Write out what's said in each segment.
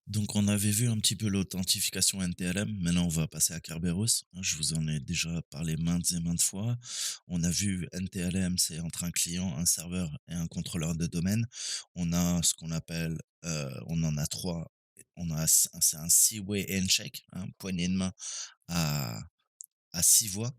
Donc, on avait vu un petit peu l'authentification NTLM. Maintenant, on va passer à Kerberos. Je vous en ai déjà parlé maintes et maintes fois. On a vu NTLM, c'est entre un client, un serveur et un contrôleur de domaine. On a ce qu'on appelle, on en a trois. On a, c'est un six-way handshake, poignée de main à, à 6 voix.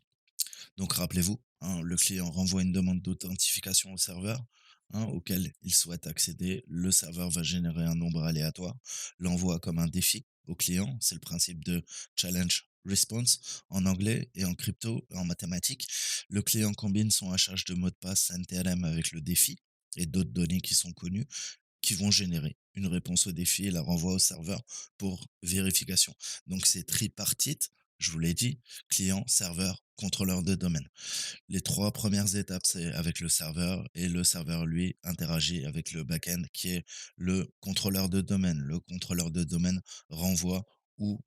Donc rappelez-vous, le client renvoie une demande d'authentification au serveur, auquel il souhaite accéder. Le serveur va générer un nombre aléatoire, l'envoie comme un défi au client. C'est le principe de challenge response en anglais et en crypto, en mathématiques. Le client combine son hachage de mots de passe NTLM avec le défi et d'autres données qui sont connues qui vont générer une réponse au défi et la renvoie au serveur pour vérification. Donc c'est tripartite, je vous l'ai dit, client, serveur, contrôleur de domaine. Les 3 premières étapes, c'est avec le serveur et le serveur, lui, interagit avec le back-end qui est le contrôleur de domaine. Le contrôleur de domaine renvoie ou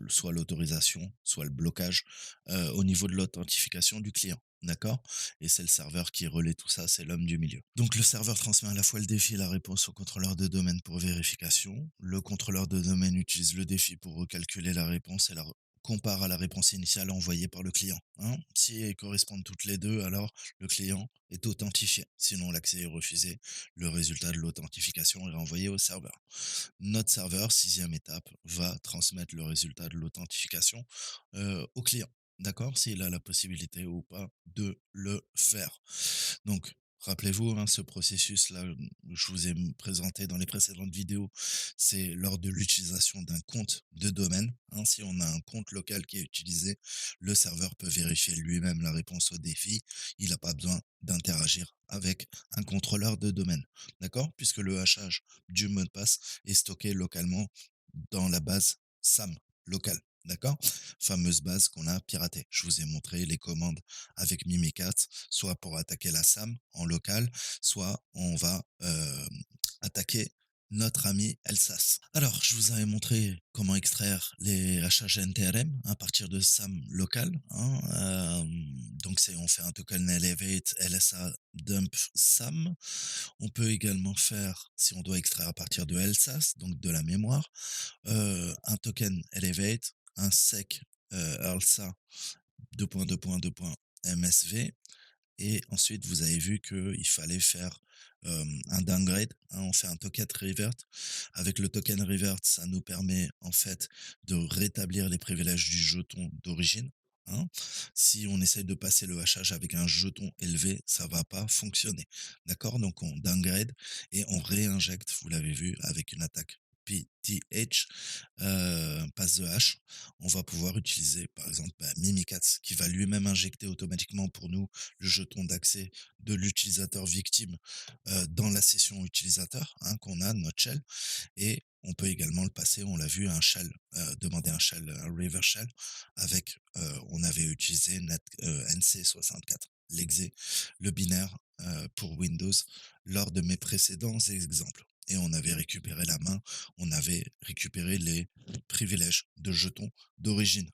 soit l'autorisation, soit le blocage, au niveau de l'authentification du client. D'accord? Et c'est le serveur qui relaie tout ça, c'est l'homme du milieu. Donc le serveur transmet à la fois le défi et la réponse au contrôleur de domaine pour vérification. Le contrôleur de domaine utilise le défi pour recalculer la réponse et compare à la réponse initiale envoyée par le client. Si elles correspondent toutes les deux, alors le client est authentifié. Sinon, l'accès est refusé. Le résultat de l'authentification est renvoyé au serveur. Notre serveur, sixième étape, va transmettre le résultat de l'authentification au client. D'accord? S'il a la possibilité ou pas de le faire. Donc, rappelez-vous, ce processus-là, je vous ai présenté dans les précédentes vidéos, c'est lors de l'utilisation d'un compte de domaine. Si on a un compte local qui est utilisé, le serveur peut vérifier lui-même la réponse au défi. Il n'a pas besoin d'interagir avec un contrôleur de domaine. D'accord? Puisque le hachage du mot de passe est stocké localement dans la base SAM locale. D'accord? Fameuse base qu'on a piratée. Je vous ai montré les commandes avec Mimikat, soit pour attaquer la SAM en local, soit on va attaquer notre ami Elsas. Alors, je vous avais montré comment extraire les hashages NTLM à partir de SAM local. Donc, on fait un token elevate LSA dump SAM. On peut également faire, si on doit extraire à partir de Elsas, donc de la mémoire, un token elevate, un sec ELSA 2.2.2.msv. Et ensuite, vous avez vu qu'il fallait faire un downgrade. On fait un token revert. Avec le token revert, ça nous permet en fait de rétablir les privilèges du jeton d'origine. hein. Si on essaye de passer le hachage avec un jeton élevé, ça va pas fonctionner. D'accord? Donc on downgrade et on réinjecte, vous l'avez vu, avec une attaque PTH, passe de hash. On va pouvoir utiliser par exemple Mimikatz qui va lui-même injecter automatiquement pour nous le jeton d'accès de l'utilisateur victime dans la session utilisateur qu'on a, notre shell. Et on peut également le passer, on l'a vu, à un shell, demander un shell, un reverse shell, avec, on avait utilisé NC64, l'exé, le binaire pour Windows, lors de mes précédents exemples. Et on avait récupéré la main, on avait récupéré les privilèges de jetons d'origine.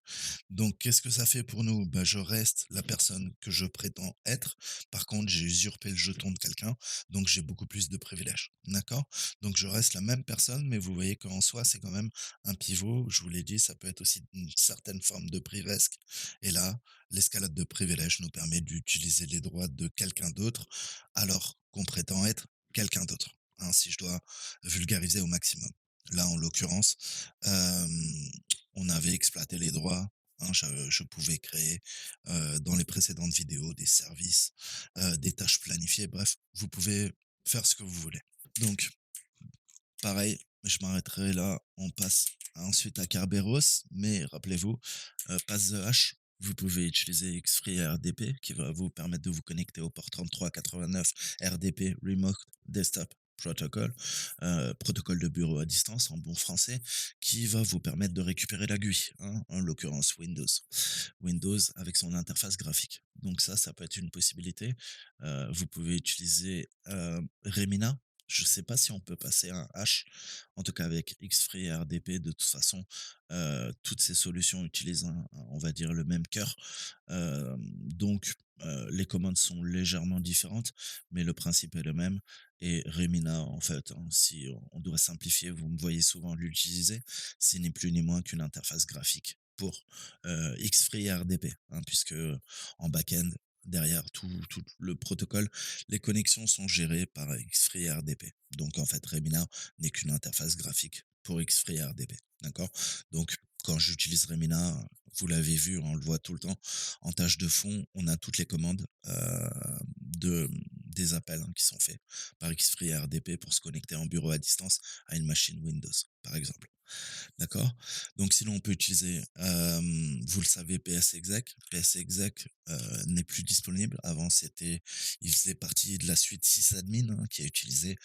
Donc, qu'est-ce que ça fait pour nous? Je reste la personne que je prétends être. Par contre, j'ai usurpé le jeton de quelqu'un, donc j'ai beaucoup plus de privilèges. D'accord? Donc, je reste la même personne, mais vous voyez qu'en soi, c'est quand même un pivot. Je vous l'ai dit, ça peut être aussi une certaine forme de privesque. Et là, l'escalade de privilèges nous permet d'utiliser les droits de quelqu'un d'autre, alors qu'on prétend être quelqu'un d'autre. Si je dois vulgariser au maximum. Là, en l'occurrence, euh, on avait exploité les droits. Je pouvais créer dans les précédentes vidéos des services, des tâches planifiées, bref, vous pouvez faire ce que vous voulez. Donc, pareil, je m'arrêterai là, on passe ensuite à Kerberos, mais rappelez-vous, passe the hash, vous pouvez utiliser Xfree RDP qui va vous permettre de vous connecter au port 3389 RDP Remote Desktop Protocol, protocole de bureau à distance en bon français, qui va vous permettre de récupérer la GUI, en l'occurrence Windows. Windows avec son interface graphique. Donc ça peut être une possibilité. Vous pouvez utiliser Remina. Je ne sais pas si on peut passer un hash, en tout cas avec Xfree et RDP, de toute façon, toutes ces solutions utilisent, on va dire, le même cœur. Donc, Les commandes sont légèrement différentes, mais le principe est le même et Remina, en fait, hein, si on doit simplifier, vous me voyez souvent l'utiliser, c'est ni plus ni moins qu'une interface graphique pour, Xfree et RDP, hein, puisque, en back-end, derrière tout le protocole, les connexions sont gérées par Xfree et RDP. Donc en fait, Remina n'est qu'une interface graphique pour Xfree et RDP, d'accord? Donc quand j'utilise Remina, vous l'avez vu, on le voit tout le temps, en tâche de fond, on a toutes les commandes de, des appels, hein, qui sont faits par Xfree et RDP pour se connecter en bureau à distance à une machine Windows, par exemple. D'accord? Donc sinon, on peut utiliser, vous le savez, PSExec. PSExec n'est plus disponible. Avant, il faisait partie de la suite sysadmin, hein, qui est utilisée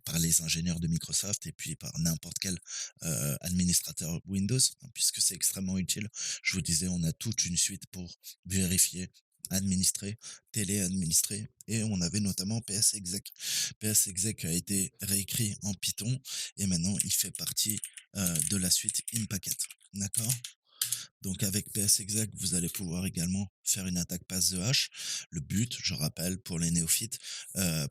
par les ingénieurs de Microsoft et puis par n'importe quel administrateur Windows, hein, puisque c'est extrêmement utile. Je vous disais, on a toute une suite pour vérifier, administrer, télé-administrer, et on avait notamment PSExec. PSExec a été réécrit en Python et maintenant il fait partie de la suite Impacket. D'accord? Donc avec PSExec, vous allez pouvoir également faire une attaque passe de hache. Le but, je rappelle, pour les néophytes,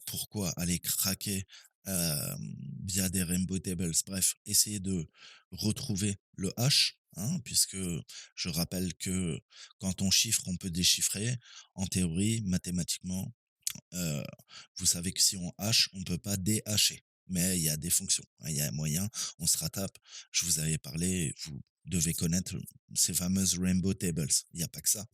pourquoi aller craquer via des rainbow tables, bref, essayer de retrouver le hash, hein, puisque je rappelle que quand on chiffre, on peut déchiffrer. En théorie, mathématiquement, Heu, vous savez que si on hache, on ne peut pas déhacher, mais il y a des fonctions, hein, il y a un moyen, on se rattrape. Je vous avais parlé, vous devez connaître ces fameuses rainbow tables. Il y a pas que ça,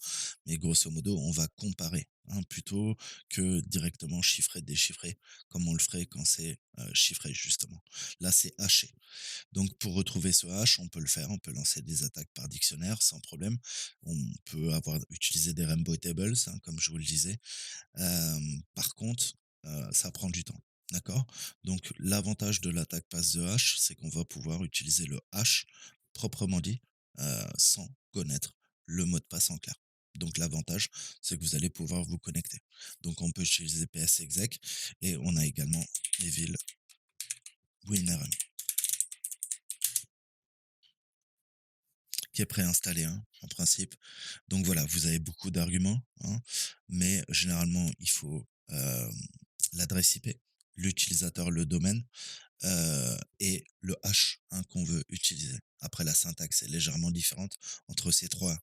mais grosso modo, on va comparer, hein, plutôt que directement chiffrer, déchiffrer, comme on le ferait quand c'est, chiffré justement. Là, c'est haché. Donc pour retrouver ce hash, on peut le faire, on peut lancer des attaques par dictionnaire sans problème. On peut avoir utilisé des rainbow tables, hein, comme je vous le disais. Par contre, ça prend du temps, d'accord? Donc l'avantage de l'attaque passe de hache, c'est qu'on va pouvoir utiliser le hash proprement dit, sans connaître le mot de passe en clair. Donc l'avantage, c'est que vous allez pouvoir vous connecter. Donc on peut utiliser PSExec et on a également Evil WinRM qui est préinstallé, hein, en principe. Donc voilà, vous avez beaucoup d'arguments, hein, mais généralement, il faut, l'adresse IP, l'utilisateur, le domaine, et le hash, hein, qu'on veut utiliser. Après, la syntaxe est légèrement différente entre ces 3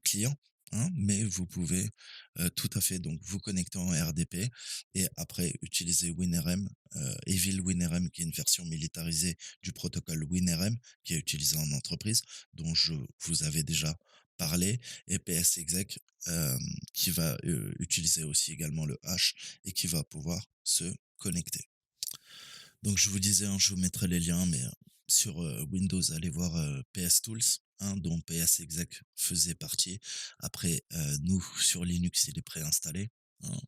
clients, hein, mais vous pouvez, tout à fait donc vous connecter en RDP et après utiliser WinRM, Evil WinRM qui est une version militarisée du protocole WinRM qui est utilisé en entreprise, dont je vous avais déjà parlé, et PSExec, qui va, utiliser aussi également le hash et qui va pouvoir se connecter. Donc je vous disais, hein, je vous mettrai les liens, mais sur Windows, allez voir PS Tools, hein, dont PSExec faisait partie. Après, nous, sur Linux, il est préinstallé, hein.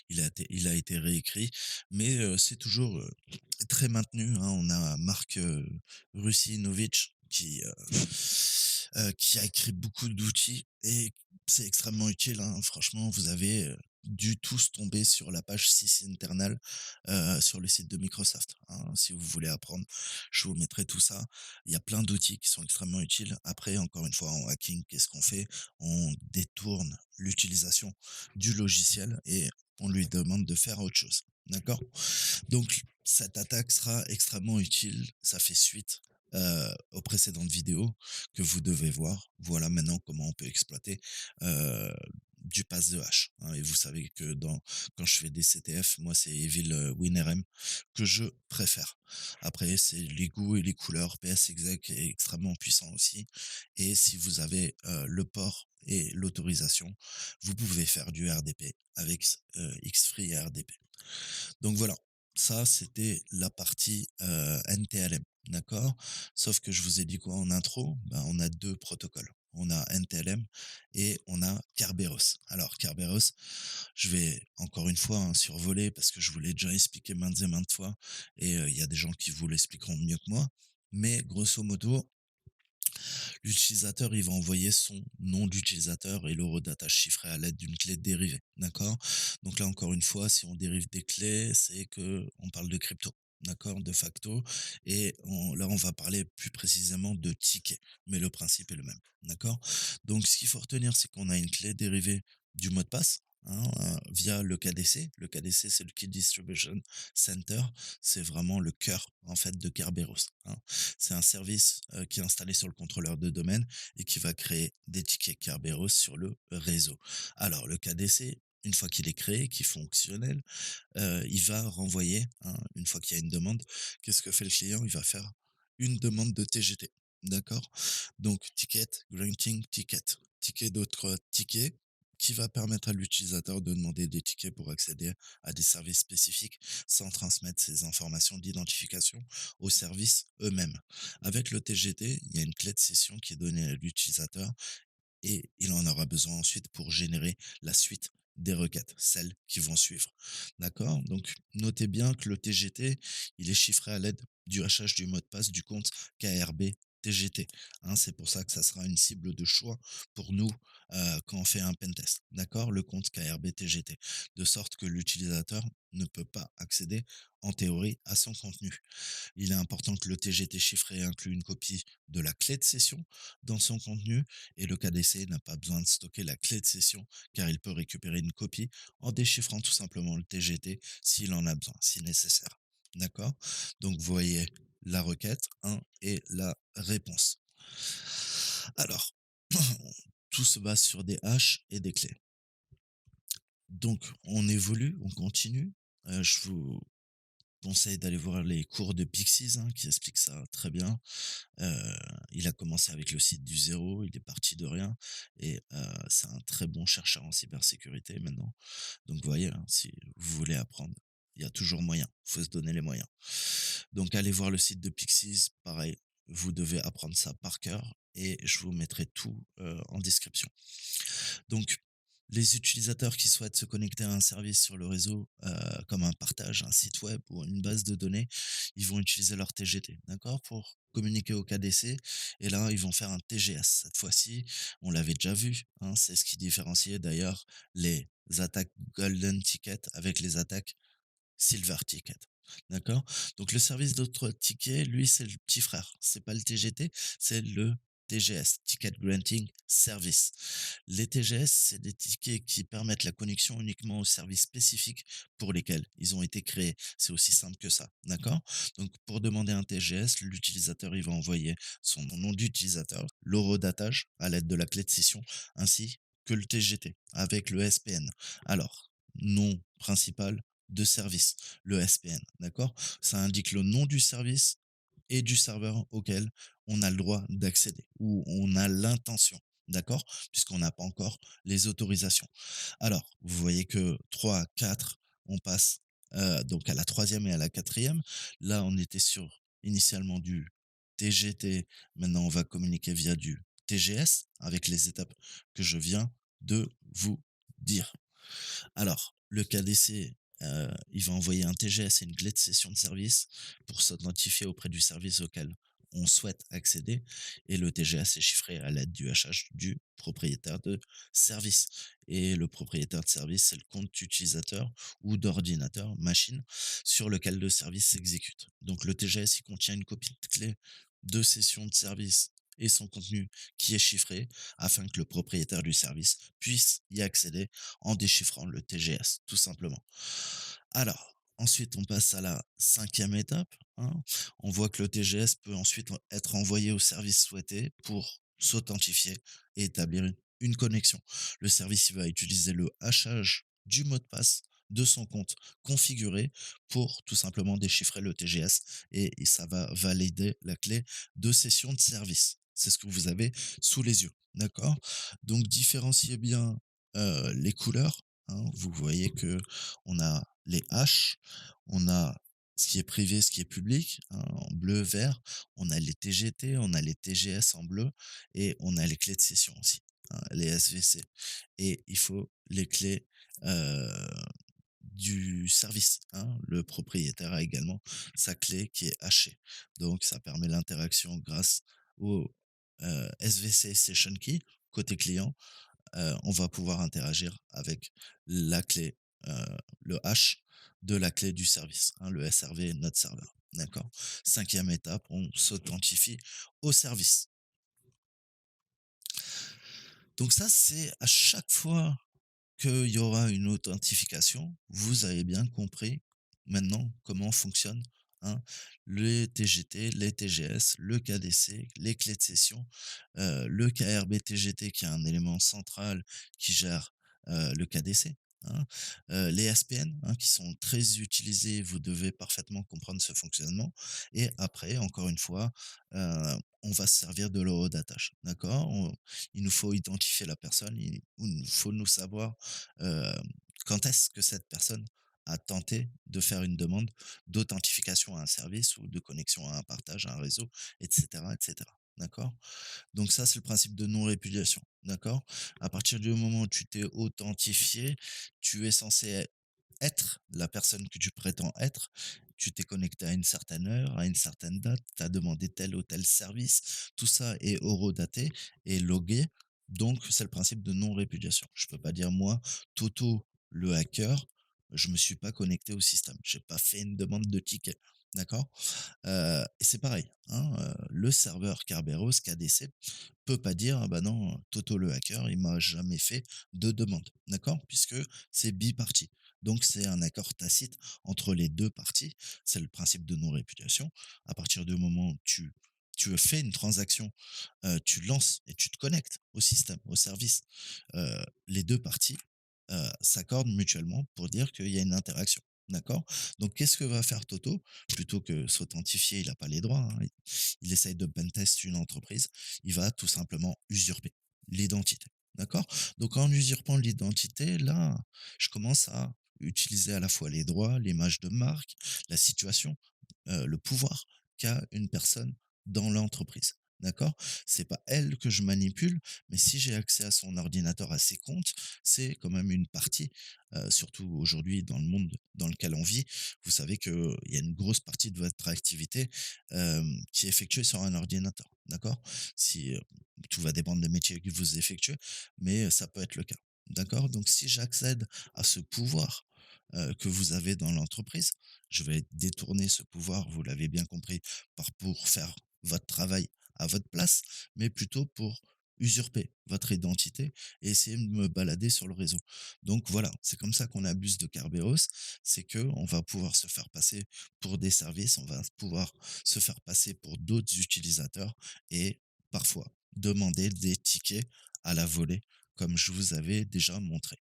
Il a été réécrit, mais c'est toujours très maintenu, hein. On a Marc Russinovich qui a écrit beaucoup d'outils et c'est extrêmement utile, hein. Franchement, vous avez dû tous tomber sur la page sysinternal sur le site de Microsoft, hein, si vous voulez apprendre. Je vous mettrai tout ça. Il y a plein d'outils qui sont extrêmement utiles. Après, encore une fois, en hacking, qu'est-ce qu'on fait? On détourne l'utilisation du logiciel et on lui demande de faire autre chose. D'accord? Donc, cette attaque sera extrêmement utile. Ça fait suite aux précédentes vidéos que vous devez voir. Voilà maintenant comment on peut exploiter euh, du pass de hache, hein. Et vous savez que quand je fais des CTF, moi c'est Evil WinRM que je préfère. Après, c'est les goûts et les couleurs. PSExec est extrêmement puissant aussi. Et si vous avez le port et l'autorisation, vous pouvez faire du RDP avec Xfree et RDP. Donc voilà, ça c'était la partie NTLM, d'accord? Sauf que je vous ai dit quoi en intro? Ben, on a 2 protocoles. On a NTLM et on a Kerberos. Alors Kerberos, je vais encore une fois, hein, survoler parce que je vous l'ai déjà expliqué maintes et maintes fois et il y a des gens qui vous l'expliqueront mieux que moi. Mais grosso modo, l'utilisateur, il va envoyer son nom d'utilisateur et l'horodatage chiffré à l'aide d'une clé dérivée. D'accord? Donc là, encore une fois, si on dérive des clés, c'est que on parle de crypto. D'accord? De facto. Et là, on va parler plus précisément de tickets. Mais le principe est le même. D'accord? Donc, ce qu'il faut retenir, c'est qu'on a une clé dérivée du mot de passe. hein, via le KDC. Le KDC, c'est le Key Distribution Center. C'est vraiment le cœur, en fait, de Kerberos, hein. C'est un service, qui est installé sur le contrôleur de domaine et qui va créer des tickets Kerberos sur le réseau. Alors le KDC, une fois qu'il est créé, qu'il est fonctionnel, il va renvoyer, hein, une fois qu'il y a une demande, qu'est-ce que fait le client? Il va faire une demande de TGT, d'accord? Donc ticket, granting ticket, ticket d'autres tickets qui va permettre à l'utilisateur de demander des tickets pour accéder à des services spécifiques sans transmettre ces informations d'identification aux services eux-mêmes. Avec le TGT, il y a une clé de session qui est donnée à l'utilisateur et il en aura besoin ensuite pour générer la suite des requêtes, celles qui vont suivre. D'accord? Donc, notez bien que le TGT, il est chiffré à l'aide du hachage du mot de passe du compte KRB TGT, hein. C'est pour ça que ça sera une cible de choix pour nous quand on fait un pentest. D'accord? Le compte KRB TGT. De sorte que l'utilisateur ne peut pas accéder en théorie à son contenu. Il est important que le TGT chiffré inclue une copie de la clé de session dans son contenu et le KDC n'a pas besoin de stocker la clé de session car il peut récupérer une copie en déchiffrant tout simplement le TGT s'il en a besoin, si nécessaire. D'accord? Donc vous voyez la requête, hein, et la réponse. Alors, tout se base sur des haches et des clés. Donc on évolue, on continue. Je vous conseille d'aller voir les cours de Pixies, hein, qui expliquent ça très bien. Heu, il a commencé avec le site du zéro, il est parti de rien et c'est un très bon chercheur en cybersécurité maintenant. Donc vous voyez, hein, si vous voulez apprendre, il y a toujours moyen, faut se donner les moyens. Donc allez voir le site de Pixies, pareil, vous devez apprendre ça par cœur et je vous mettrai tout, en description. Donc, les utilisateurs qui souhaitent se connecter à un service sur le réseau, comme un partage, un site web ou une base de données, ils vont utiliser leur TGT, d'accord? Pour communiquer au KDC et là, ils vont faire un TGS. Cette fois-ci, on l'avait déjà vu, hein, c'est ce qui différenciait d'ailleurs les attaques golden ticket avec les attaques silver ticket. D'accord? Donc le service d'autres tickets, lui, c'est le petit frère. C'est pas le TGT, c'est le TGS, Ticket Granting Service. Les TGS, c'est des tickets qui permettent la connexion uniquement aux services spécifiques pour lesquels ils ont été créés. C'est aussi simple que ça. D'accord? Donc pour demander un TGS, l'utilisateur, il va envoyer son nom d'utilisateur, l'horodatage à l'aide de la clé de session, ainsi que le TGT avec le SPN. Alors, nom principal de service, le SPN, d'accord? Ça indique le nom du service et du serveur auquel on a le droit d'accéder ou on a l'intention, d'accord? Puisqu'on n'a pas encore les autorisations. Alors, vous voyez que 3, 4, on passe donc à la troisième et à la quatrième. Là, on était sur initialement du TGT. Maintenant, on va communiquer via du TGS avec les étapes que je viens de vous dire. Alors, le KDC, il va envoyer un TGS et une clé de session de service pour s'identifier auprès du service auquel on souhaite accéder et le TGS est chiffré à l'aide du hachage du propriétaire de service et le propriétaire de service, c'est le compte utilisateur ou d'ordinateur, machine, sur lequel le service s'exécute. Donc le TGS, il contient une copie de clé de session de service et son contenu qui est chiffré afin que le propriétaire du service puisse y accéder en déchiffrant le TGS, tout simplement. Alors, ensuite, on passe à la cinquième étape, hein. On voit que le TGS peut ensuite être envoyé au service souhaité pour s'authentifier et établir une connexion. Le service il va utiliser le hachage du mot de passe de son compte configuré pour tout simplement déchiffrer le TGS et ça va valider la clé de session de service. C'est ce que vous avez sous les yeux, d'accord? Donc différenciez bien les couleurs, hein. Vous voyez que on a les H, on a ce qui est privé, ce qui est public, hein, en bleu, vert. On a les TGT, on a les TGS en bleu et on a les clés de session aussi, hein, les SVC. Et il faut les clés du service, hein. Le propriétaire a également sa clé qui est hachée. Donc ça permet l'interaction grâce au SVC Session Key côté client. On va pouvoir interagir avec la clé, le hash de la clé du service, hein, le SRV notre serveur. D'accord? Cinquième étape, on s'authentifie au service. Donc ça, c'est à chaque fois qu'il y aura une authentification, vous avez bien compris maintenant comment fonctionne, hein, les TGT, les TGS, le KDC, les clés de session, le KRB-TGT qui est un élément central qui gère, le KDC, hein, les SPN, hein, qui sont très utilisés, vous devez parfaitement comprendre ce fonctionnement et après encore une fois, on va se servir de l'horodatage, d'accord? Il nous faut identifier la personne, il nous faut nous savoir Heu, quand est-ce que cette personne a tenté de faire une demande d'authentification à un service ou de connexion à un partage, à un réseau et cetera, d'accord? Donc ça, c'est le principe de non-répudiation, d'accord? À partir du moment où tu t'es authentifié, tu es censé être la personne que tu prétends être. Tu t'es connecté à une certaine heure, à une certaine date, tu as demandé tel ou tel service. Tout ça est horodaté et logué. Donc, c'est le principe de non-répudiation. Je peux pas dire, moi, Toto, le hacker, je me suis pas connecté au système. J'ai pas fait une demande de ticket. D'accord? Et c'est pareil, hein, le serveur Kerberos KDC peut pas dire: «Ah bah non, Toto le hacker, il m'a jamais fait de demande». D'accord? Puisque c'est biparti. Donc c'est un accord tacite entre les 2 parties. C'est le principe de non-répudiation. À partir du moment où tu fais une transaction, tu lances et tu te connectes au système, au service, les 2 parties, s'accordent mutuellement pour dire qu'il y a une interaction. D'accord? Donc qu'est-ce que va faire Toto? Plutôt que s'authentifier, il a pas les droits, hein, il essaye de pentest une entreprise, il va tout simplement usurper l'identité. D'accord? Donc en usurpant l'identité, là, je commence à utiliser à la fois les droits, l'image de marque, la situation, le pouvoir qu'a une personne dans l'entreprise. D'accord? C'est pas elle que je manipule, mais si j'ai accès à son ordinateur, à ses comptes, c'est quand même une partie, surtout aujourd'hui dans le monde dans lequel on vit. Vous savez qu'il y a une grosse partie de votre activité, qui est effectuée sur un ordinateur. D'accord? Si, tout va dépendre des métiers que vous effectuez, mais ça peut être le cas. D'accord? Donc si j'accède à ce pouvoir, que vous avez dans l'entreprise, je vais détourner ce pouvoir, vous l'avez bien compris, par pour faire votre travail à votre place, mais plutôt pour usurper votre identité et essayer de me balader sur le réseau. Donc voilà, c'est comme ça qu'on abuse de Kerberos, c'est que on va pouvoir se faire passer pour des services, on va pouvoir se faire passer pour d'autres utilisateurs et parfois demander des tickets à la volée, comme je vous avais déjà montré.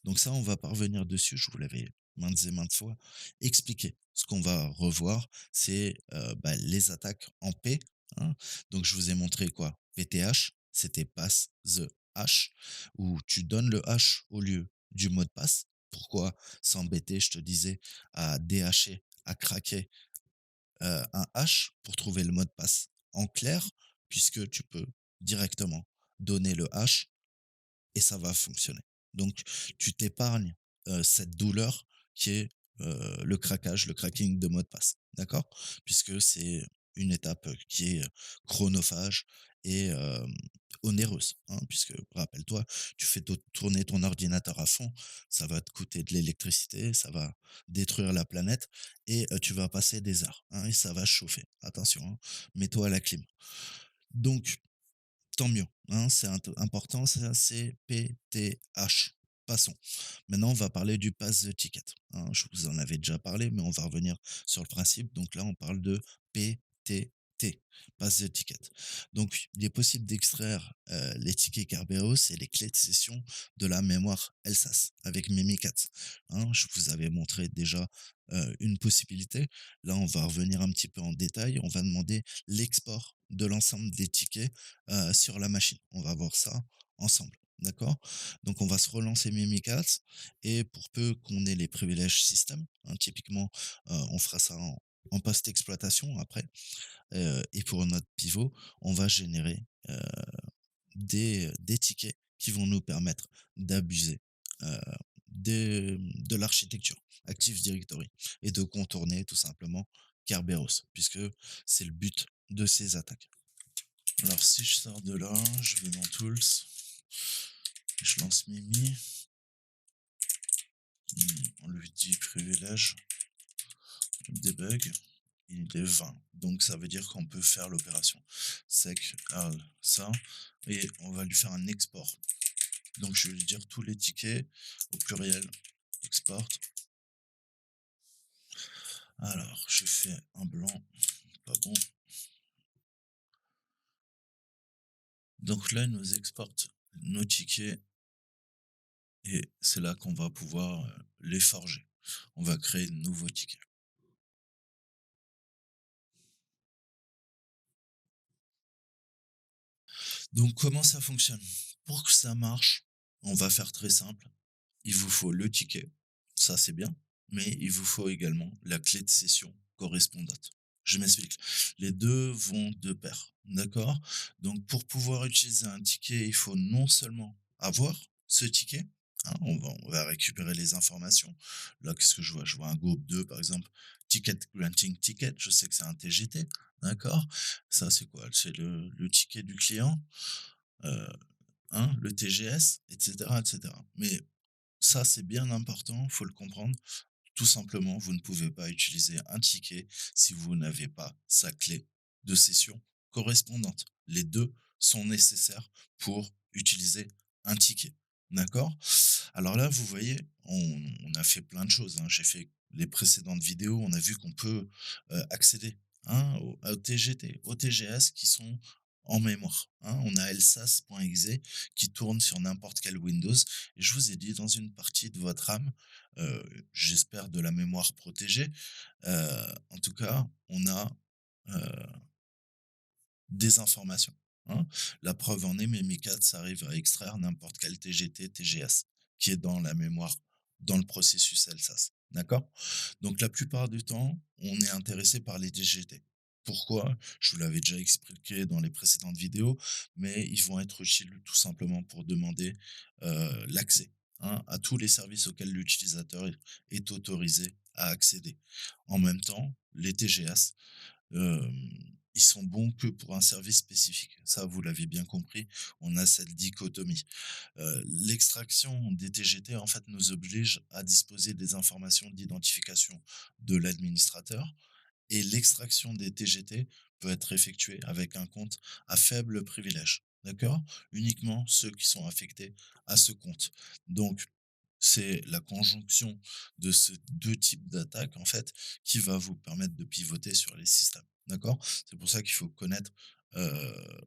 Donc ça, on va pas revenir dessus, je vous l'avais maintes et maintes fois expliqué. Ce qu'on va revoir, c'est, bah, les attaques en P, hein. Donc je vous ai montré quoi? PTH, c'était pass the hash, où tu donnes le hash au lieu du mot de passe. Pourquoi s'embêter, je te disais, à déhacher, à craquer, un hash pour trouver le mot de passe en clair, puisque tu peux directement donner le hash et ça va fonctionner. Donc tu t'épargnes, cette douleur qui est, le craquage, le cracking de mot de passe, d'accord? Puisque c'est une étape, qui est, chronophage et onéreuse, hein, puisque rappelle-toi, tu fais tourner ton ordinateur à fond, ça va te coûter de l'électricité, ça va détruire la planète et tu vas passer des heures, hein, et ça va chauffer. Attention, hein, mets-toi à la clim. Donc tant mieux, hein, c'est important, ça c'est PTH. Passons. Maintenant, on va parler du pass the ticket, hein. Je vous en avais déjà parlé, mais on va revenir sur le principe. Donc là, on parle de PTT, pass the ticket. Donc, il est possible d'extraire les tickets Kerberos et les clés de session de la mémoire LSAS avec Mimikat, hein. Je vous avais montré déjà une possibilité. Là, on va revenir un petit peu en détail. On va demander l'export de l'ensemble des tickets sur la machine. On va voir ça ensemble. D'accord? Donc, on va se relancer Mimikatz et pour peu qu'on ait les privilèges système, hein, typiquement, on fera ça en post-exploitation après. Et pour notre pivot, on va générer des tickets qui vont nous permettre d'abuser euh, de l'architecture Active Directory et de contourner tout simplement Kerberos, puisque c'est le but de ces attaques. Alors si je sors de là, je vais dans Tools, je lance Mimi, on lui dit privilège, debug, il est 20. Donc ça veut dire qu'on peut faire l'opération sec, arl, ça, et on va lui faire un export Donc je vais lui dire tous les tickets au pluriel, export. Alors, je fais un blanc, pas bon. Donc là, il nous exporte nos tickets et c'est là qu'on va pouvoir les forger. On va créer de nouveaux tickets. Donc comment ça fonctionne? Pour que ça marche, on va faire très simple. Il vous faut le ticket, ça c'est bien, mais il vous faut également la clé de session correspondante. Je m'explique. Les 2 vont de pair, d'accord? Donc pour pouvoir utiliser un ticket, il faut non seulement avoir ce ticket, hein, on va récupérer les informations. Là, qu'est-ce que je vois? Je vois un groupe 2 par exemple, ticket granting ticket, je sais que c'est un TGT, d'accord? Ça c'est quoi? C'est le ticket du client, heu, hein, le TGS et cetera et cetera. Mais ça, c'est bien important, faut le comprendre. Tout simplement, vous ne pouvez pas utiliser un ticket si vous n'avez pas sa clé de session correspondante. Les 2 sont nécessaires pour utiliser un ticket. D'accord? Alors là, vous voyez, on a fait plein de choses, hein. J'ai fait les précédentes vidéos, on a vu qu'on peut, accéder, hein, au TGT, au TGS qui sont en mémoire, hein. On a elsas.exe qui tourne sur n'importe quel Windows et je vous ai dit dans une partie de votre RAM, j'espère de la mémoire protégée, en tout cas, on a, heu des informations, hein. La preuve en est, Mimikatz arrive à extraire n'importe quel TGT, TGS qui est dans la mémoire, dans le processus LSAS, d'accord? Donc la plupart du temps, on est intéressé par les TGT. Pourquoi? Je vous l'avais déjà expliqué dans les précédentes vidéos, mais ils vont être utiles tout simplement pour demander, l'accès, hein, à tous les services auxquels l'utilisateur est autorisé à accéder. En même temps, les TGS, ils sont bons que pour un service spécifique. Ça, vous l'avez bien compris, on a cette dichotomie. L'extraction des TGT, en fait, nous oblige à disposer des informations d'identification de l'administrateur et l'extraction des TGT peut être effectuée avec un compte à faible privilège. D'accord? Uniquement ceux qui sont affectés à ce compte. Donc, c'est la conjonction de ces 2 types d'attaques, en fait, qui va vous permettre de pivoter sur les systèmes. D'accord? C'est pour ça qu'il faut connaître, heu,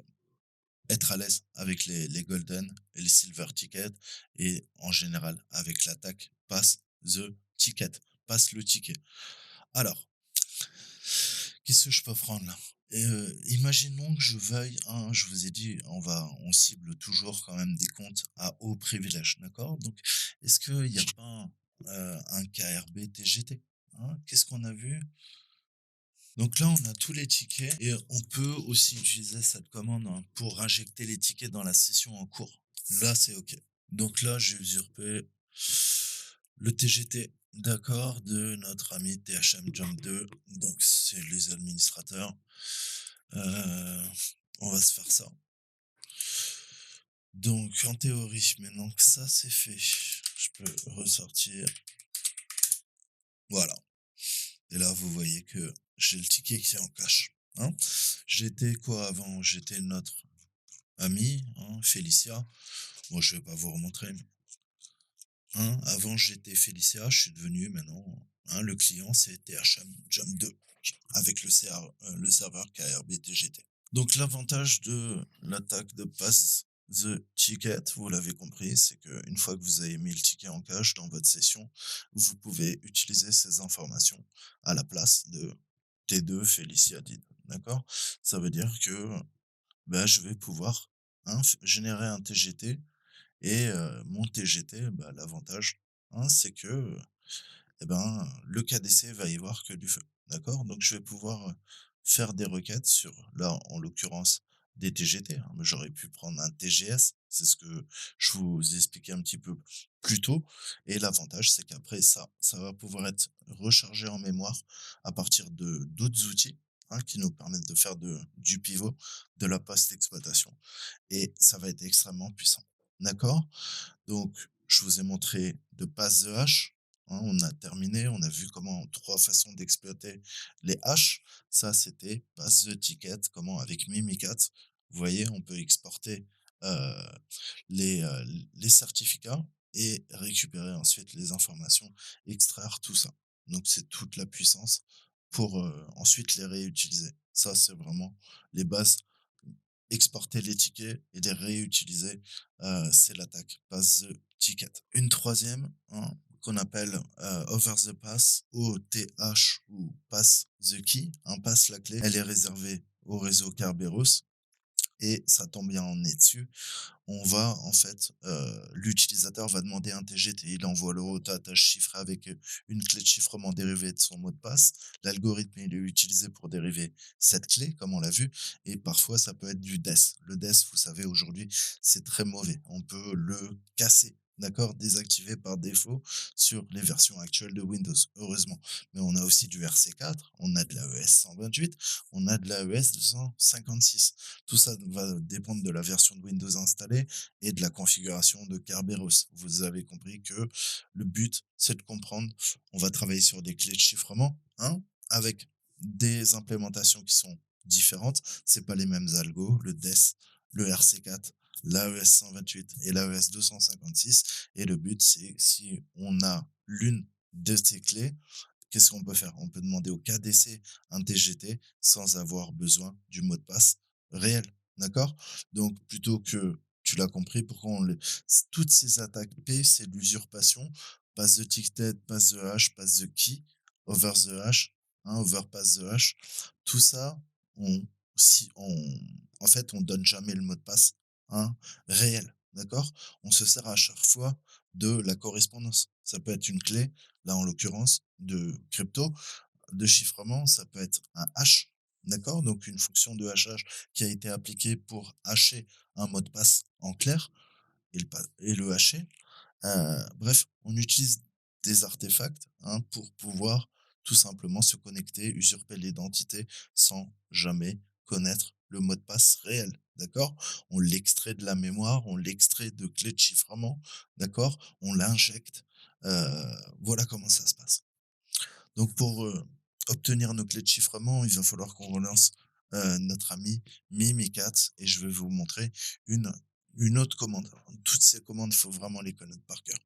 être à l'aise avec les golden et les silver tickets et en général avec l'attaque pass the ticket, passe le ticket. Alors, qu'est-ce que je peux prendre là? Imaginons que je veuille je vous ai dit, on cible toujours quand même des comptes à haut privilège, d'accord? Donc, est-ce qu'il y a pas, un KRB TGT? Hein? Qu'est-ce qu'on a vu? Donc là, on a tous les tickets et on peut aussi utiliser cette commande, hein, pour injecter les tickets dans la session en cours. Là, c'est OK. Donc là, j'ai usurpé le TGT, d'accord, de notre ami THM Jump 2. Donc c'est les administrateurs. Heu, on va se faire ça. Donc en théorie, maintenant que ça c'est fait, je peux ressortir. Voilà. Et là, vous voyez que j'ai le ticket qui est en cache, hein. J'étais quoi avant? J'étais notre amie, hein, Félicia. Moi, je vais pas vous remontrer, hein. Avant, j'étais Félicia, je suis devenu maintenant, hein, le client, c'est THM Jump 2 avec le serveur KRBTGT. Donc l'avantage de l'attaque de Pass the Ticket, vous l'avez compris, c'est qu'une fois que vous avez mis le ticket en cache dans votre session, vous pouvez utiliser ces informations à la place de T2 Felicia Did. D'accord? Ça veut dire que bah, je vais pouvoir, hein, générer un TGT et mon TGT, bah, l'avantage, hein, c'est que eh ben, le KDC va y voir que du feu. D'accord? Donc je vais pouvoir, faire des requêtes sur là, en l'occurrence, des TGT, hein, mais j'aurais pu prendre un TGS, c'est ce que je vous expliquais un petit peu plus tôt et l'avantage, c'est qu'après ça va pouvoir être rechargé en mémoire à partir de d'autres outils, hein, qui nous permettent de faire du pivot, de la post-exploitation et ça va être extrêmement puissant. D'accord? Donc, je vous ai montré de pass the hash, hein, on a terminé, on a vu comment 3 façons d'exploiter les hashes. Ça, c'était pass the ticket, comment avec Mimikatz, vous voyez, on peut exporter heu, les certificats et récupérer ensuite les informations, extraire tout ça. Donc c'est toute la puissance pour, ensuite les réutiliser. Ça, c'est vraiment les bases. Exporter les tickets et les réutiliser, c'est l'attaque, pass the ticket. Une troisième, hein, qu'on appelle, over the pass, OTH ou pass the key, hein, passe la clé. Elle est réservée au réseau Kerberos et ça tombe bien, on est dessus. On va en fait, l'utilisateur va demander un TGT, il envoie le route-attache chiffré avec, une clé de chiffrement dérivée de son mot de passe. L'algorithme, il est utilisé pour dériver cette clé, comme on l'a vu, et parfois ça peut être du DES. Le DES, vous savez, aujourd'hui, c'est très mauvais. On peut le casser, d'accord? Désactiver par défaut sur les versions actuelles de Windows, heureusement. Mais on a aussi du RC4, on a de l'AES 128, on a de l'AES 256. Tout ça va dépendre de la version de Windows installée et de la configuration de Kerberos. Vous avez compris que le but, c'est de comprendre. On va travailler sur des clés de chiffrement, hein, avec des implémentations qui sont différentes. C'est pas les mêmes algos, le DES, le RC4, l'AES 128 et l'AES 256. Et le but, c'est si on a l'une de ces clés, qu'est-ce qu'on peut faire? On peut demander au KDC un TGT sans avoir besoin du mot de passe réel, d'accord? Donc plutôt que tu l'as compris, pourquoi on le toutes ces attaques P, c'est de l'usurpation, pass the ticket, pass the hash, pass the key, over the hash, hein, overpass the hash. Tout ça, on si on en fait, on donne jamais le mot de passe, hein, réel, d'accord? On se sert à chaque fois de la correspondance. Ça peut être une clé, là en l'occurrence de crypto, de chiffrement, ça peut être un hash, d'accord? Donc une fonction de hachage qui a été appliquée pour hacher un mot de passe en clair et le hacher. Bref, on utilise des artefacts, hein, pour pouvoir tout simplement se connecter, usurper l'identité sans jamais connaître le mot de passe réel, d'accord? On l'extrait de la mémoire, on l'extrait de clés de chiffrement, d'accord? On l'injecte, voilà comment ça se passe. Donc pour, obtenir nos clés de chiffrement, il va falloir qu'on relance, notre ami Mimikat et je vais vous montrer une une autre commande. Toutes ces commandes, il faut vraiment les connaître par cœur.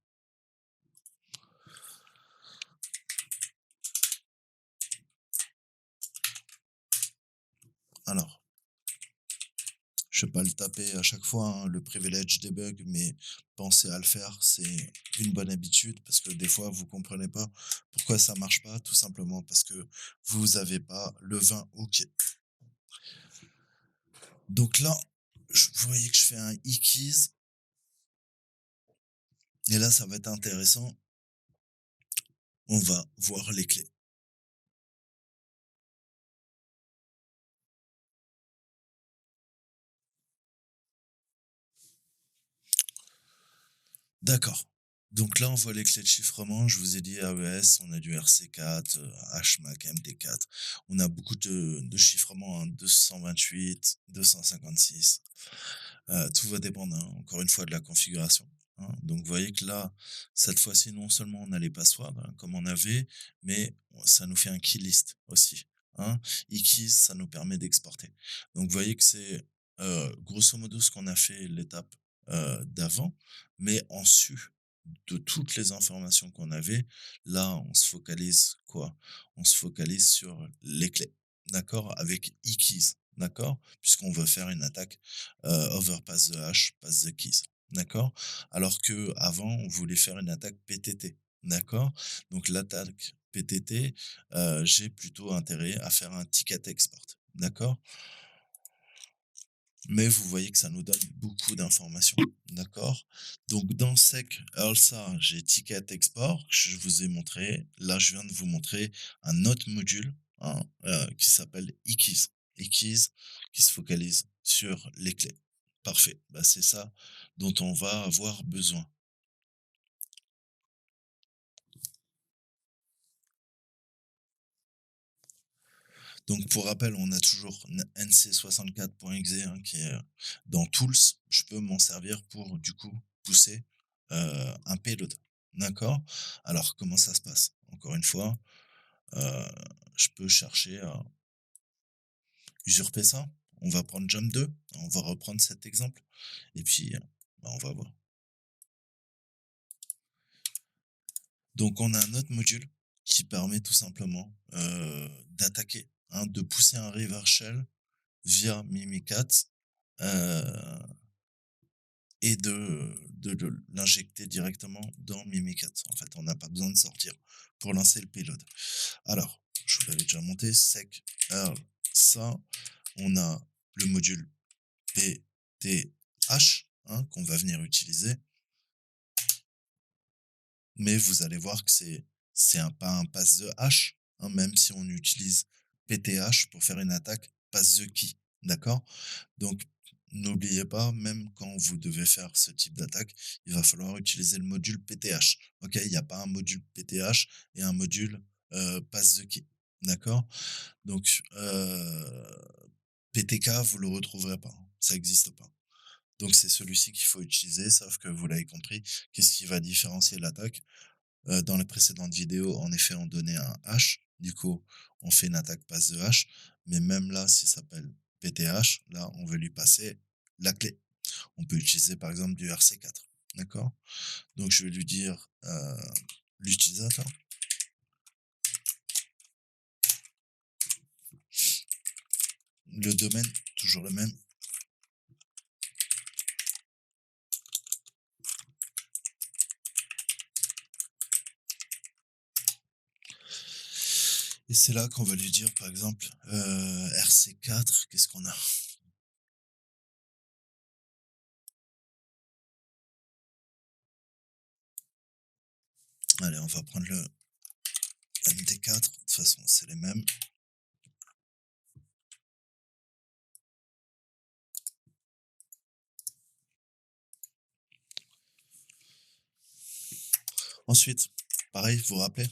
Alors, je vais pas le taper à chaque fois, hein, le privilège debug, mais pensez à le faire, c'est une bonne habitude parce que des fois vous comprenez pas pourquoi ça marche pas, tout simplement parce que vous avez pas le 20 OK. Donc là, vous voyez que je fais un e-keys et là ça va être intéressant, on va voir les clés. D'accord. Donc là, on voit les clés de chiffrement. Je vous ai dit AES, on a du RC4, HMAC, MD4. On a beaucoup de chiffrements, hein, 228, 256. Tout va dépendre, hein, encore une fois, de la configuration, hein. Donc, vous voyez que là, cette fois-ci, non seulement on a les passwords, hein, comme on avait, mais ça nous fait un key list aussi, hein. eKeys, ça nous permet d'exporter. Donc, vous voyez que c'est grosso modo ce qu'on a fait l'étape d'avant, mais en su de toutes les informations qu'on avait, là, on se focalise quoi? On se focalise sur les clés, d'accord? Avec eKeys, d'accord? Puisqu'on veut faire une attaque, overpass the hash, pass the keys, d'accord? Alors que avant on voulait faire une attaque PTT, d'accord? Donc l'attaque PTT, j'ai plutôt intérêt à faire un ticket export, d'accord? Mais vous voyez que ça nous donne beaucoup d'informations, d'accord? Donc dans sec ça j'ai ticket export que je vous ai montré. Là, je viens de vous montrer un autre module, hein, qui s'appelle eKeys. eKeys qui se focalise sur les clés. Parfait, bah, c'est ça dont on va avoir besoin. Donc pour rappel, on a toujours nc64.exe, hein, qui est, dans tools. Je peux m'en servir pour du coup pousser, un payload. D'accord? Alors comment ça se passe? Encore une fois, je peux chercher à usurper ça. On va prendre jump 2. on va reprendre cet exemple et puis, bah, on va voir. Donc on a un autre module qui permet tout simplement, d'attaquer, hein, de pousser un reverse shell via Mimikatz, heu et de l'injecter directement dans Mimikatz. En fait, on n'a pas besoin de sortir pour lancer le payload. Alors, je vous l'avais déjà monté, sec Earl ça, on a le module PTH, hein, qu'on va venir utiliser, mais vous allez voir que c'est un pas un pass the hash, hein, même si on utilise PTH pour faire une attaque pass the key, d'accord? Donc n'oubliez pas, même quand vous devez faire ce type d'attaque, il va falloir utiliser le module PTH, OK? Il y a pas un module PTH et un module, pass the key, d'accord? Donc PTK, vous le retrouverez pas, hein, ça existe pas. Donc c'est celui-ci qu'il faut utiliser, sauf que vous l'avez compris, qu'est-ce qui va différencier l'attaque? Dans les précédentes vidéos, en effet, on donnait un H. Du coup, on fait une attaque passe de H. Mais même là, s'il s'appelle PTH, là, on veut lui passer la clé. On peut utiliser par exemple du RC4. D'accord? Donc, je vais lui dire l'utilisateur. Le domaine, toujours le même. Et c'est là qu'on va lui dire, par exemple, RC4, qu'est-ce qu'on a? Allez, on va prendre le MD4. De toute façon, c'est les mêmes. Ensuite, pareil, vous vous rappelez,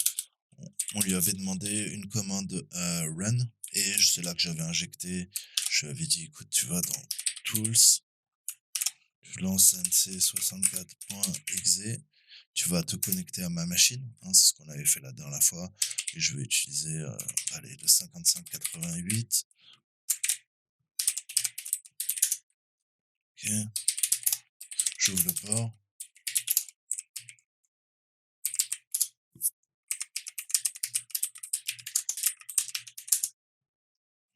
on lui avait demandé une commande, run et c'est là que j'avais injecté, je lui avais dit: «Écoute, tu vas dans tools, tu lances nc64.exe, tu vas te connecter à ma machine», hein, c'est ce qu'on avait fait la dernière fois et je vais utiliser, allez, le 5588. OK, j'ouvre le port.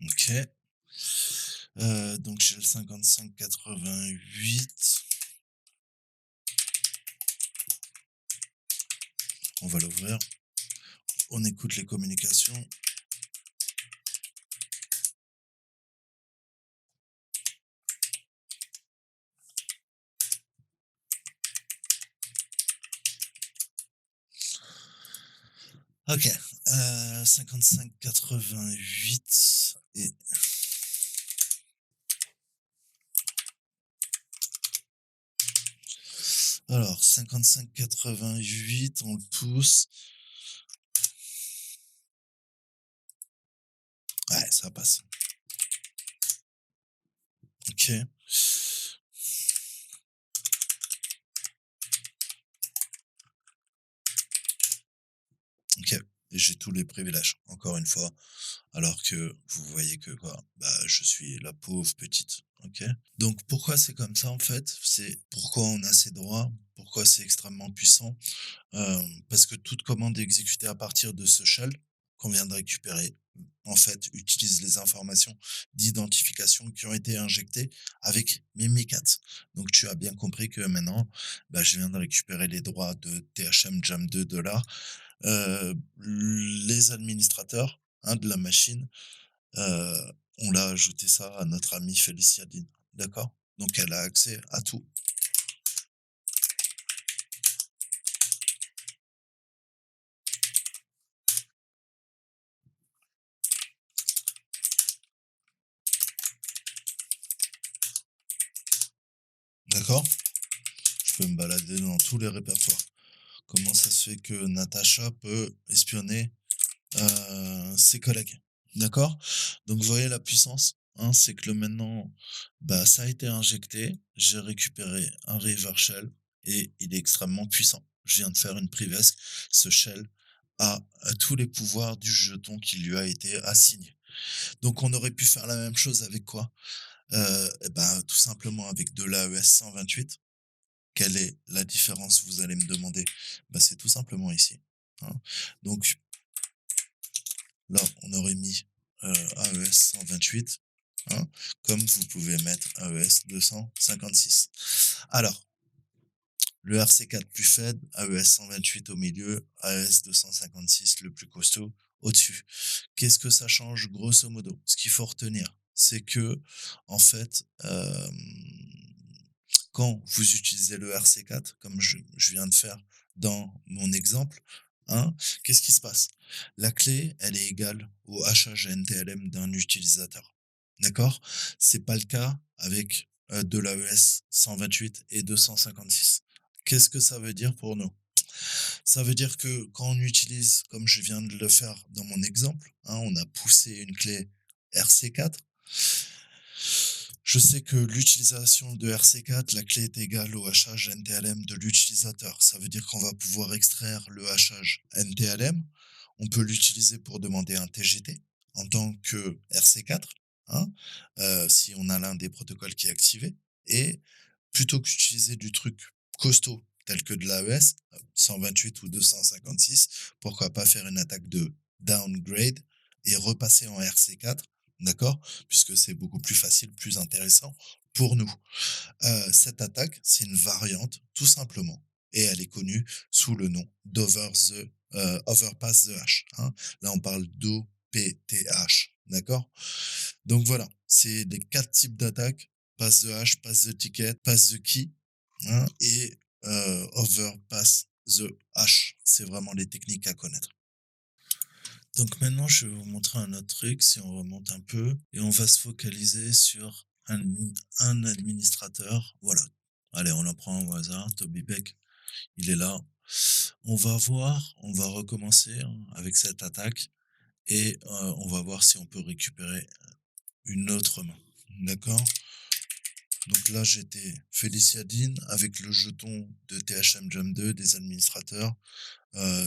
OK, donc j'ai le 5588. On va l'ouvrir. On écoute les communications. OK, 5588 et alors 5588, on le pousse. Ouais, ça passe. OK. OK, et j'ai tous les privilèges, encore une fois, alors que vous voyez que quoi, bah, je suis la pauvre petite. OK? Donc pourquoi c'est comme ça en fait? C'est pourquoi on a ces droits? Pourquoi c'est extrêmement puissant? Parce que toute commande exécutée à partir de ce shell qu'on vient de récupérer, en fait, utilise les informations d'identification qui ont été injectées avec Mimikatz. Donc tu as bien compris que maintenant, bah, je viens de récupérer les droits de THM Jam 2 les administrateurs, hein, de la machine, on l'a ajouté ça à notre amie Félicia Dean, d'accord? Donc elle a accès à tout, d'accord? Je peux me balader dans tous les répertoires. Comment ça se fait que Natacha peut espionner, ses collègues? D'accord? Donc vous voyez la puissance, hein, c'est que le maintenant, bah, ça a été injecté, j'ai récupéré un River Shell et il est extrêmement puissant. Je viens de faire une privesque, ce shell a tous les pouvoirs du jeton qui lui a été assigné. Donc on aurait pu faire la même chose avec quoi? Et ben, tout simplement avec de l'AES 128. Quelle est la différence, vous allez me demander? Bah, c'est tout simplement ici, hein. Donc là, on aurait mis, AES 128, hein, comme vous pouvez mettre AES 256. Alors, le RC4 plus faible, AES 128 au milieu, AES 256 le plus costaud au-dessus. Qu'est-ce que ça change grosso modo? Ce qu'il faut retenir, c'est que, en fait, quand vous utilisez le RC4, comme je viens de faire dans mon exemple, hein, qu'est-ce qui se passe? La clé, elle est égale au hachage NTLM d'un utilisateur. D'accord? C'est pas le cas avec de l'AES 128 et 256. Qu'est-ce que ça veut dire pour nous? Ça veut dire que quand on utilise, comme je viens de le faire dans mon exemple, hein, on a poussé une clé RC4. Je sais que l'utilisation de RC4, la clé est égale au hachage NTLM de l'utilisateur. Ça veut dire qu'on va pouvoir extraire le hachage NTLM. On peut l'utiliser pour demander un TGT en tant que RC4, hein, si on a l'un des protocoles qui est activé. Et plutôt qu'utiliser du truc costaud tel que de l'AES, 128 ou 256, pourquoi pas faire une attaque de downgrade et repasser en RC4, d'accord? Puisque c'est beaucoup plus facile, plus intéressant pour nous. Cette attaque, c'est une variante, tout simplement, et elle est connue sous le nom d'Overpass the Hash, hein. Là, on parle d'OPTH, d'accord? Donc voilà, c'est les 4 types d'attaques: pass the hash, pass the ticket, pass the key, hein, et overpass the hash. C'est vraiment les techniques à connaître. Donc maintenant, je vais vous montrer un autre truc, si on remonte un peu, et on va se focaliser sur un administrateur. Voilà. Allez, on en prend au hasard. Toby Beck, il est là. On va voir, on va recommencer, hein, avec cette attaque, et on va voir si on peut récupérer une autre main. D'accord? Donc là, j'étais Felicia Dean avec le jeton de THM Jump 2 des administrateurs.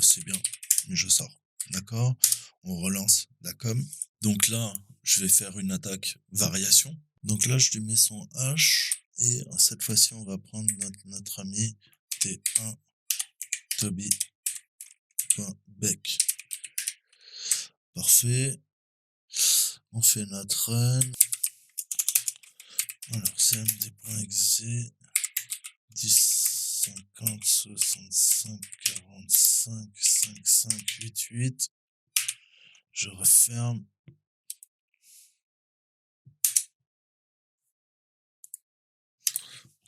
C'est bien, mais je sors. D'accord? On relance la com. Donc là, je vais faire une attaque variation. Donc là, je lui mets son H. Et cette fois-ci, on va prendre notre ami T1 Toby.Beck. Parfait. On fait notre run. Alors, cmd.exe 10, 50, 65, 45, 5, 5, 8, 8. Je referme.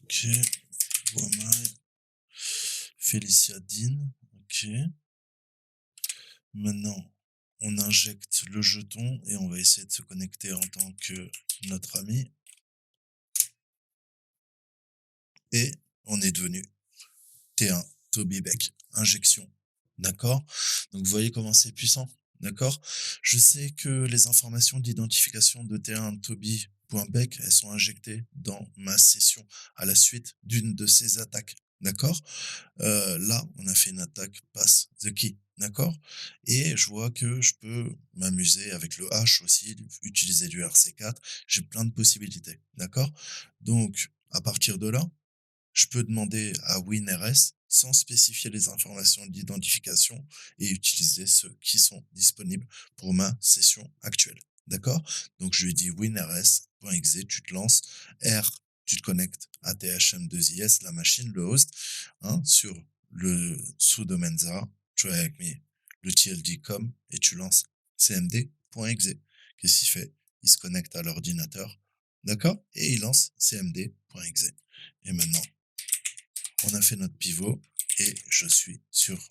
Ok. Wamai. Felicia Dean. Ok. Maintenant, on injecte le jeton et on va essayer de se connecter en tant que notre ami. Et on est devenu T1 Toby Beck. Injection. D'accord? Donc, vous voyez comment c'est puissant. D'accord? Je sais que les informations d'identification de T1 Toby.Beck, elles sont injectées dans ma session à la suite d'une de ces attaques. D'accord? Là, on a fait une attaque pass the key. D'accord? Et je vois que je peux m'amuser avec le H aussi, utiliser du RC4. J'ai plein de possibilités. D'accord? Donc, à partir de là, je peux demander à WinRS sans spécifier les informations d'identification et utiliser ceux qui sont disponibles pour ma session actuelle. D'accord? Donc, je lui dis winrs.exe, tu te lances, R, tu te connectes à THM2IS, la machine, le host, hein, sur le sous-domaine ZAR, try avec le TLD com et tu lances cmd.exe. Qu'est-ce qu'il fait? Il se connecte à l'ordinateur, d'accord? Et il lance cmd.exe. Et maintenant, on a fait notre pivot et je suis sur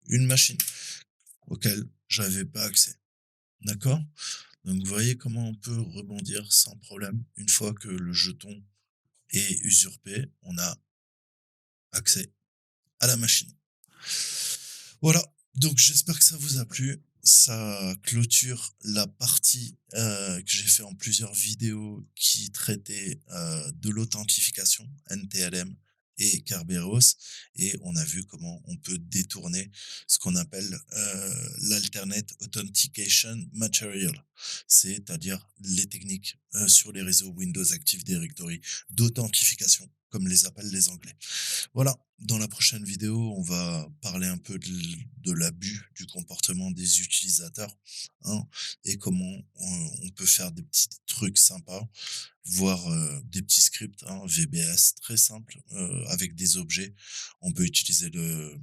une machine auquel j'avais pas accès. D'accord? Donc, vous voyez comment on peut rebondir sans problème. Une fois que le jeton est usurpé, on a accès à la machine. Voilà. Donc, j'espère que ça vous a plu. Ça clôture la partie que j'ai fait en plusieurs vidéos qui traitait de l'authentification NTLM et Kerberos, et on a vu comment on peut détourner ce qu'on appelle l'Alternate Authentication Material, c'est-à-dire les techniques sur les réseaux Windows Active Directory d'authentification, comme les appellent les Anglais. Voilà, dans la prochaine vidéo, on va parler un peu de l'abus du comportement des utilisateurs, hein, et comment on peut faire des petits trucs sympas, voire des petits scripts, hein, VBS très simples, avec des objets. On peut utiliser le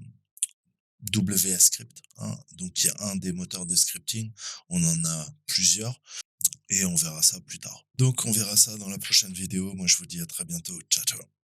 WS Script, hein, donc il y a un des moteurs de scripting, on en a plusieurs et on verra ça plus tard. Donc on verra ça dans la prochaine vidéo. Moi je vous dis à très bientôt. Ciao ciao.